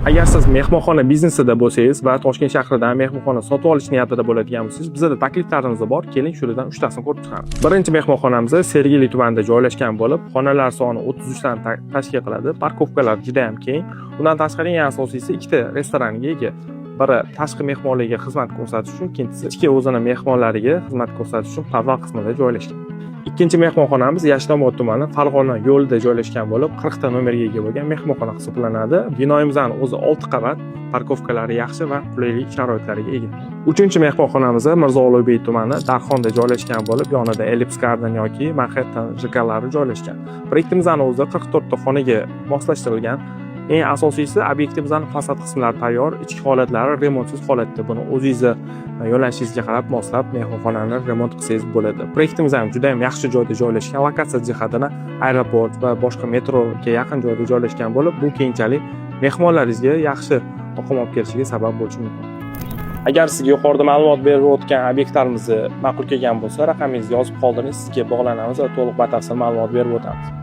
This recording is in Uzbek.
Agar siz mehmonxona biznesida bo'lsangiz va Toshkent shahridan mehmonxona sotib olish niyatida bo'ladigan bo'lsangiz, bizda takliflarimiz bor. Keling, shulardan 3 tasini ko'rib chiqamiz. Birinchi mehmonxonamiz Sergeli tumanida joylashgan bo'lib, xonalar soni 33 dan tashkil qiladi. Parkovkalar juda ham keng. Undan tashqari eng asosiysi ikkita restoranga ega. Biri tashqi mehmonlarga xizmat ko'rsatish uchun, ikkinchisi ichki o'zini mehmonlariga xizmat ko'rsatish uchun podval qismida joylashgan. Ikkinchi mehmonxonamiz Yashnobod tumani Farg'ona yo'lida joylashgan bo'lib, 40 ta nomerga ega bo'lgan mehmonxona hisoblanadi. Binoimizning o'zi 6 qavat, parkovkalari yaxshi va qulaylik sharoitlariga ega. Uchinchi mehmonxonamiz Mirzo Ulug'bek tumani Darxonda joylashgan bo'lib, yonida Ellipse Garden yoki Manhattan JKlari joylashgan. Proyektimizning o'zi 44 ta xonaga moslashtirilgan. Eng asosiysi obyektimizning fasad qismlari tayyor, ichki holatlari remontsiz holatda. Buni o'zingizga yo'nalishingizga qarab moslab mehmonxonani remont qilsangiz bo'ladi. Proyektimiz ham juda ham yaxshi joyda joylashgan, lokatsiya jihatdan aeroport va boshqa metroga yaqin joyda joylashgan bo'lib, bu keyinchalik mehmonlaringizga yaxshi oqim olib kelishiga sabab bo'lishi mumkin. Agar sizga yuqorida ma'lumot berib o'tgan obyektlarimizni ma'qul kelgan bo'lsa, raqamingizni yozib qoldiring, sizga bog'lanamiz va to'liq batafsil ma'lumot berib o'tamiz.